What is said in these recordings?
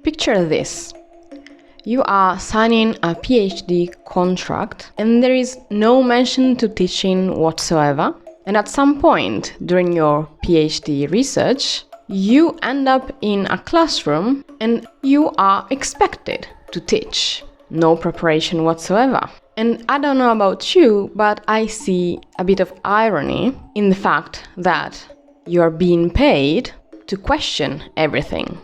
Picture this. You are signing a PhD contract and there is no mention to teaching whatsoever. And at some point during your PhD research, you end up in a classroom and you are expected to teach. No preparation whatsoever. And I don't know about you, but I see a bit of irony in the fact that you are being paid to question everything,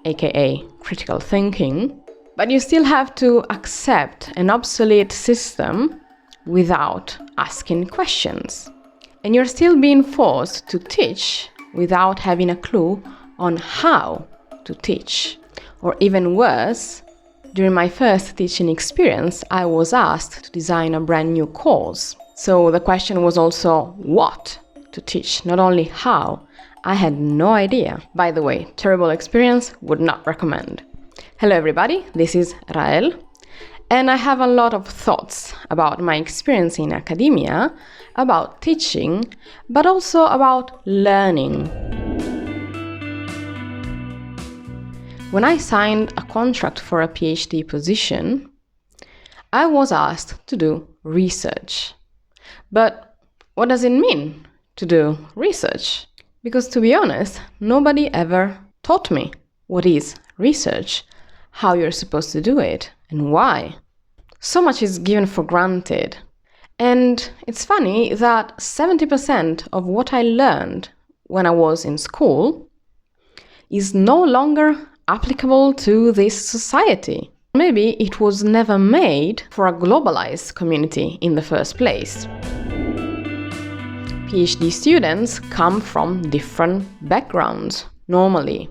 aka critical thinking, but you still have to accept an obsolete system without asking questions. And you're still being forced to teach without having a clue on how to teach. Or even worse, during my first teaching experience, I was asked to design a brand new course. So the question was also what to teach, not only how. I had no idea. By the way, terrible experience, would not recommend. Hello everybody, this is Yael, and I have a lot of thoughts about my experience in academia, about teaching, but also about learning. When I signed a contract for a PhD position, I was asked to do research. But what does it mean to do research? Because to be honest, nobody ever taught me what is research, how you're supposed to do it, and why. So much is given for granted. And it's funny that 70% of what I learned when I was in school is no longer applicable to this society. Maybe it was never made for a globalized community in the first place. PhD students come from different backgrounds, normally.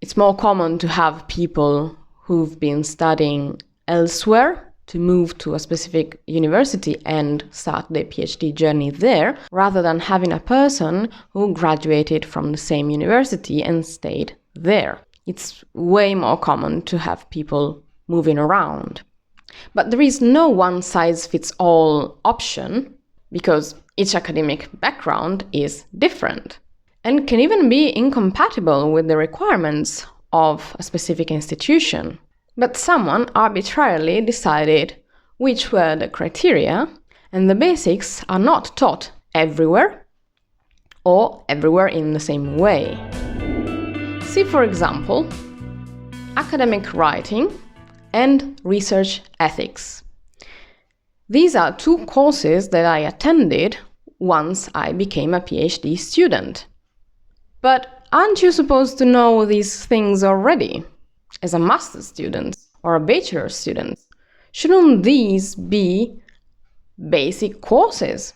It's more common to have people who've been studying elsewhere to move to a specific university and start their PhD journey there, rather than having a person who graduated from the same university and stayed there. It's way more common to have people moving around. But there is no one-size-fits-all option, because each academic background is different and can even be incompatible with the requirements of a specific institution. But someone arbitrarily decided which were the criteria, and the basics are not taught everywhere or everywhere in the same way. See, for example, academic writing and research ethics. These are two courses that I attended once I became a PhD student. But aren't you supposed to know these things already? As a master's student or a bachelor's student, shouldn't these be basic courses?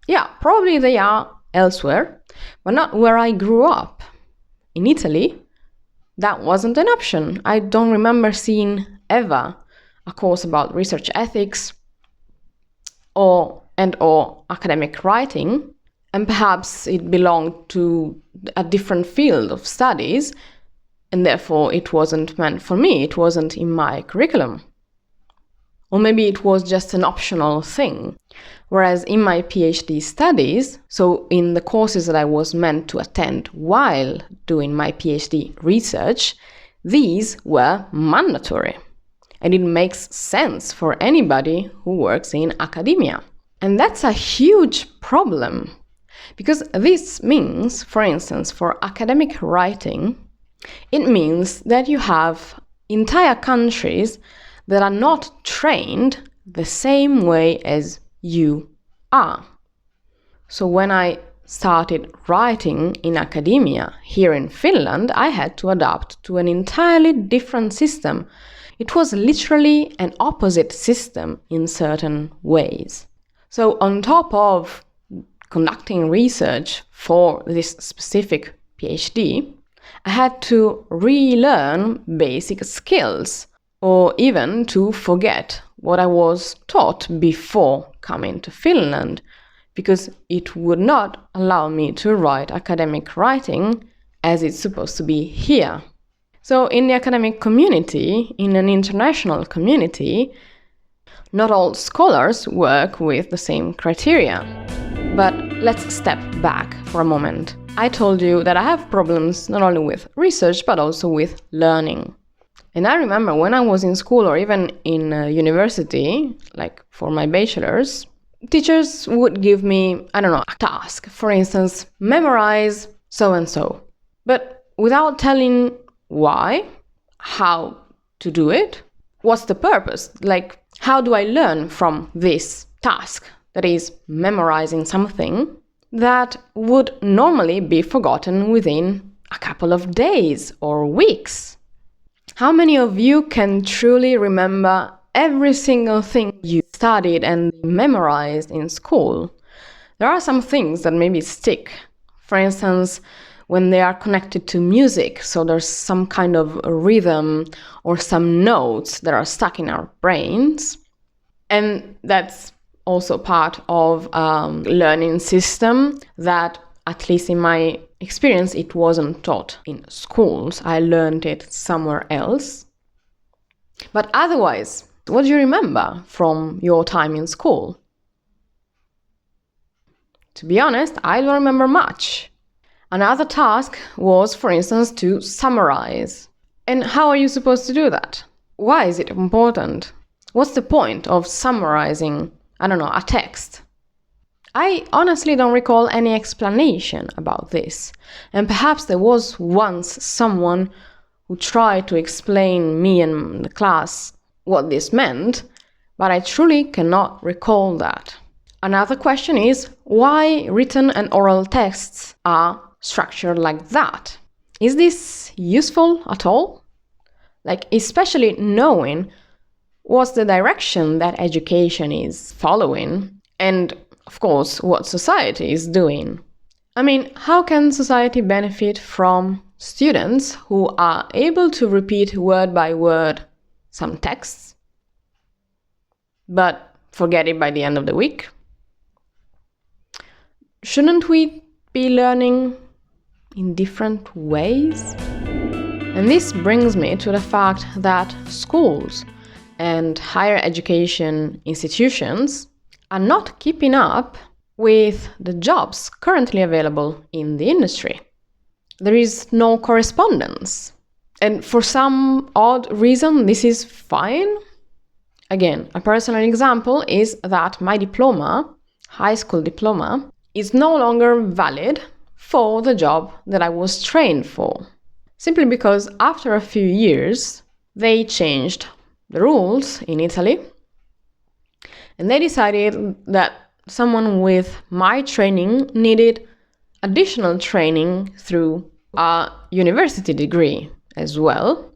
Yeah, probably they are elsewhere, but not where I grew up. In Italy, that wasn't an option. I don't remember seeing ever a course about research ethics or academic writing, and perhaps it belonged to a different field of studies, and therefore it wasn't meant for me, it wasn't in my curriculum. Or maybe it was just an optional thing. Whereas in my PhD studies, so in the courses that I was meant to attend while doing my PhD research, these were mandatory. And it makes sense for anybody who works in academia. And that's a huge problem. Because this means, for instance, for academic writing, it means that you have entire countries that are not trained the same way as you are. So when I started writing in academia here in Finland, I had to adapt to an entirely different system. It was literally an opposite system in certain ways. So on top of conducting research for this specific PhD, I had to relearn basic skills, or even to forget what I was taught before coming to Finland, because it would not allow me to write academic writing as it's supposed to be here. So in the academic community, in an international community, not all scholars work with the same criteria. But let's step back for a moment. I told you that I have problems not only with research, but also with learning. And I remember when I was in school or even in university, like for my bachelor's, teachers would give me, a task. For instance, memorize so-and-so. But without telling why, how to do it, what's the purpose? Like, how do I learn from this task? That is, memorizing something that would normally be forgotten within a couple of days or weeks. How many of you can truly remember every single thing you studied and memorized in school? There are some things that maybe stick. For instance, when they are connected to music, so there's some kind of rhythm or some notes that are stuck in our brains. And that's also part of a learning system that, at least in my experience, it wasn't taught in schools. I learned it somewhere else. But otherwise, what do you remember from your time in school? To be honest, I don't remember much. Another task was, for instance, to summarize. And how are you supposed to do that? Why is it important? What's the point of summarizing, a text? I honestly don't recall any explanation about this. And perhaps there was once someone who tried to explain me and the class what this meant, but I truly cannot recall that. Another question is why written and oral texts are structured like that. Is this useful at all? Like, especially knowing what's the direction that education is following and, of course, what society is doing. I mean, how can society benefit from students who are able to repeat word by word some texts, but forget it by the end of the week? Shouldn't we be learning in different ways? And this brings me to the fact that schools and higher education institutions are not keeping up with the jobs currently available in the industry. There is no correspondence. And for some odd reason, this is fine. Again, a personal example is that my diploma, high school diploma, is no longer valid for the job that I was trained for. Simply because after a few years, they changed the rules in Italy, and they decided that someone with my training needed additional training through a university degree as well.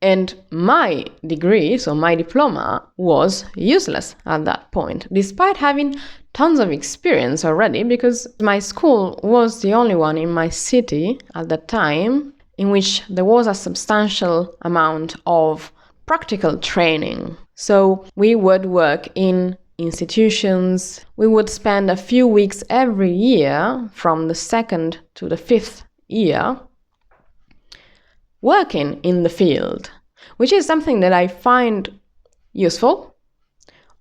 And my degree, so my diploma, was useless at that point, despite having tons of experience already, because my school was the only one in my city at that time in which there was a substantial amount of practical training. So we would work in institutions. We would spend a few weeks every year from the 2nd to the 5th year working in the field, which is something that I find useful,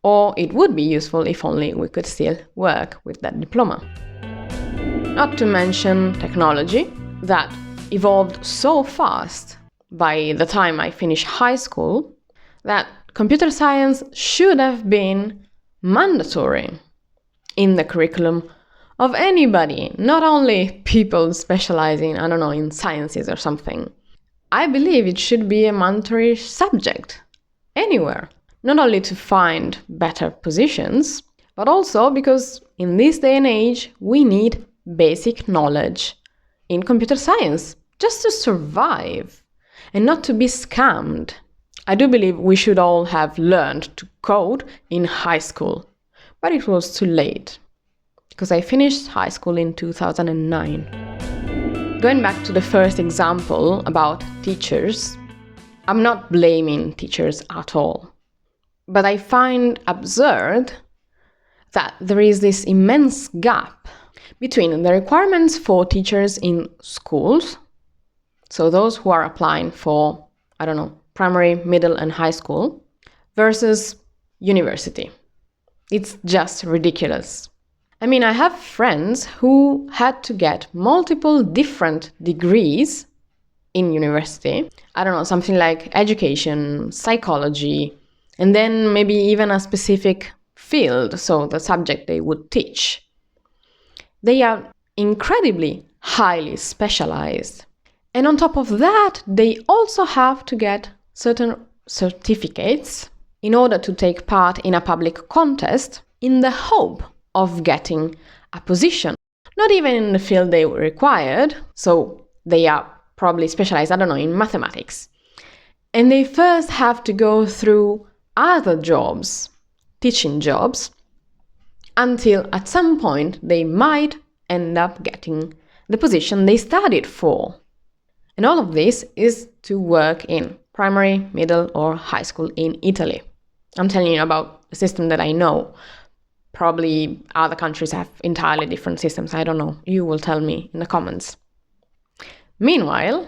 or it would be useful if only we could still work with that diploma. Not to mention technology that evolved so fast by the time I finished high school that computer science should have been mandatory in the curriculum of anybody, not only people specializing, in sciences or something. I believe it should be a mandatory subject anywhere, not only to find better positions, but also because in this day and age, we need basic knowledge in computer science just to survive and not to be scammed. I do believe we should all have learned to code in high school, but it was too late because I finished high school in 2009. Going back to the first example about teachers, I'm not blaming teachers at all, but I find absurd that there is this immense gap between the requirements for teachers in schools, so those who are applying for, primary, middle, and high school, versus university. It's just ridiculous. I mean, I have friends who had to get multiple different degrees in university. I don't know, something like education, psychology, and then maybe even a specific field, so the subject they would teach. They are incredibly highly specialized. And on top of that, they also have to get certain certificates in order to take part in a public contest in the hope of getting a position. Not even in the field they were required, so they are probably specialized, I don't know, in mathematics. And they first have to go through other jobs, teaching jobs, until at some point they might end up getting the position they studied for. And all of this is to work in primary, middle, or high school in Italy. I'm telling you about a system that I know. Probably other countries have entirely different systems. I don't know. You will tell me in the comments. Meanwhile,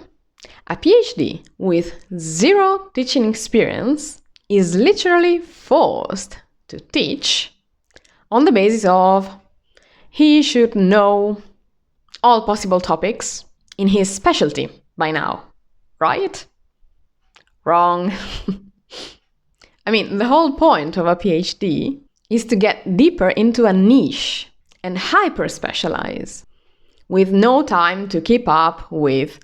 a PhD with zero teaching experience is literally forced to teach on the basis of he should know all possible topics in his specialty by now, right? Wrong. I mean, the whole point of a PhD is to get deeper into a niche and hyper-specialize, with no time to keep up with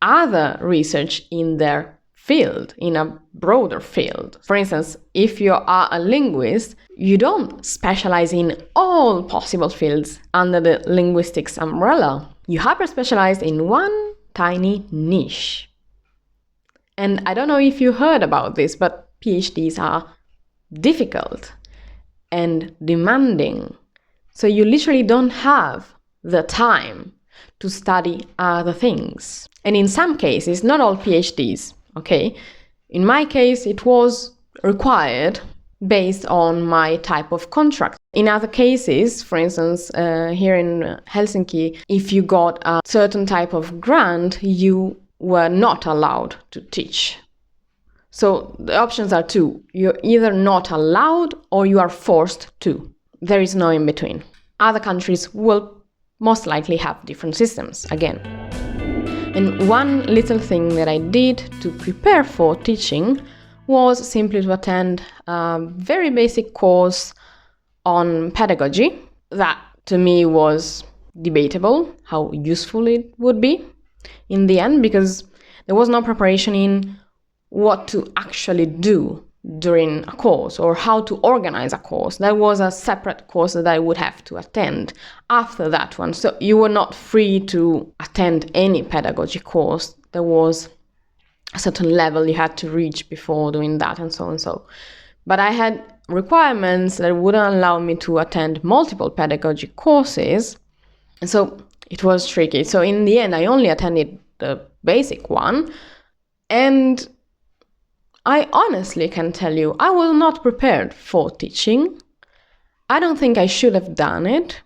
other research in their field, in a broader field. For instance, if you are a linguist, you don't specialize in all possible fields under the linguistics umbrella. You hyper-specialize in one tiny niche. And I don't know if you heard about this, but PhDs are difficult and demanding. So you literally don't have the time to study other things. And in some cases, not all PhDs, okay? In my case, it was required based on my type of contract. In other cases, for instance, here in Helsinki, if you got a certain type of grant, you were not allowed to teach. So the options are two. You're either not allowed or you are forced to. There is no in between. Other countries will most likely have different systems, again. And one little thing that I did to prepare for teaching was simply to attend a very basic course on pedagogy. That, to me, was debatable how useful it would be in the end, because there was no preparation in what to actually do during a course or how to organize a course. That was a separate course that I would have to attend after that one. So you were not free to attend any pedagogy course. There was a certain level you had to reach before doing that, and so and so. But I had requirements that wouldn't allow me to attend multiple pedagogy courses, and so it was tricky. So in the end, I only attended the basic one, and I honestly can tell you, I was not prepared for teaching. I don't think I should have done it.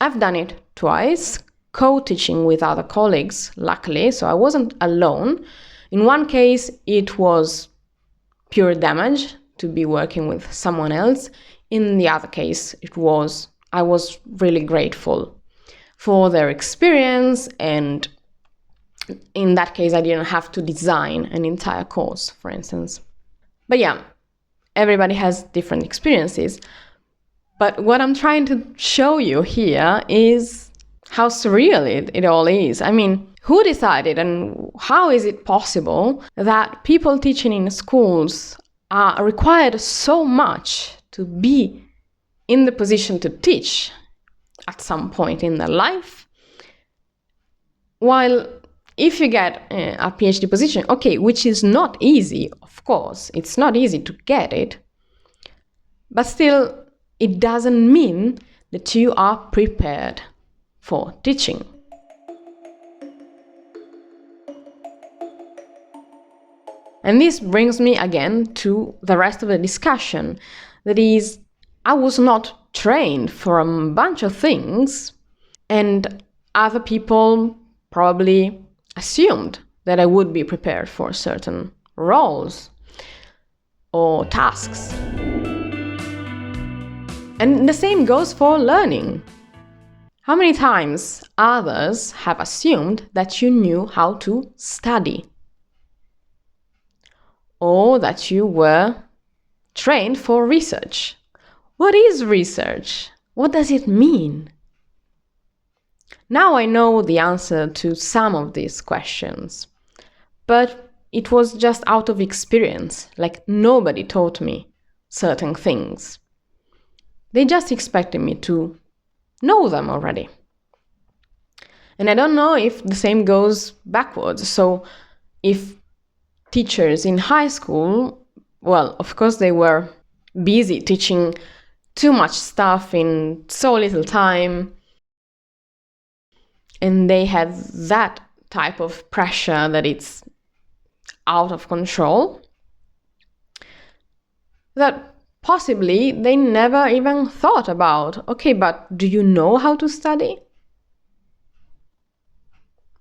I've done it twice, co-teaching with other colleagues, luckily, so I wasn't alone. In one case, it was pure damage to be working with someone else. In the other case, I was really grateful for their experience, and in that case, I didn't have to design an entire course, for instance. But yeah, everybody has different experiences. But what I'm trying to show you here is how surreal it all is. I mean, who decided and how is it possible that people teaching in schools are required so much to be in the position to teach at some point in their life, while if you get a PhD position, okay, which is not easy, of course, it's not easy to get it, but still, it doesn't mean that you are prepared for teaching. And this brings me again to the rest of the discussion. That is, I was not trained for a bunch of things, and other people probably assumed that I would be prepared for certain roles or tasks. And the same goes for learning. How many times others have assumed that you knew how to study? Or that you were trained for research? What is research? What does it mean? Now I know the answer to some of these questions, but it was just out of experience, like nobody taught me certain things. They just expected me to know them already. And I don't know if the same goes backwards. So if teachers in high school, well, of course they were busy teaching too much stuff in so little time, and they had that type of pressure that it's out of control, that possibly they never even thought about, okay, but do you know how to study?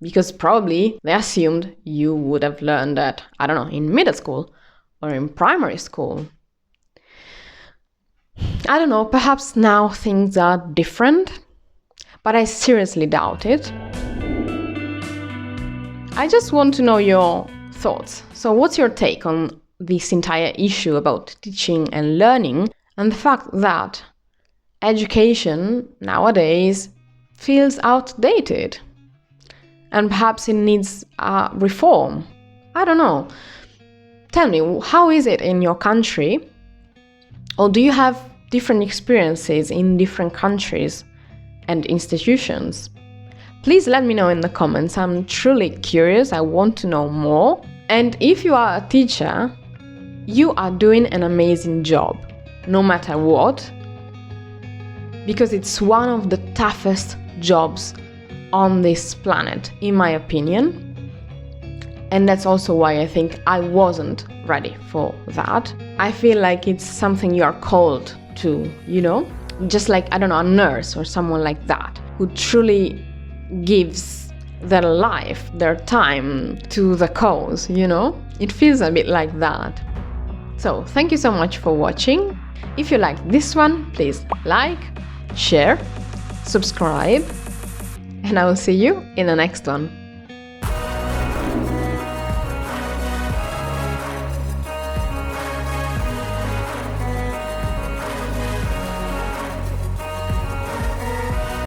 Because probably they assumed you would have learned that, I don't know, in middle school or in primary school. I don't know, perhaps now things are different, but I seriously doubt it. I just want to know your thoughts. So what's your take on this entire issue about teaching and learning, and the fact that education nowadays feels outdated and perhaps it needs a reform? I don't know. Tell me, how is it in your country? Or do you have different experiences in different countries and institutions? Please let me know in the comments. I'm truly curious. I want to know more. And if you are a teacher, you are doing an amazing job, no matter what, because it's one of the toughest jobs on this planet, in my opinion. And that's also why I think I wasn't ready for that. I feel like it's something you are called to, you know? Just like, I don't know, a nurse or someone like that, who truly gives their life, their time to the cause, you know? It feels a bit like that. So, thank you so much for watching. If you liked this one, please like, share, subscribe, and I will see you in the next one.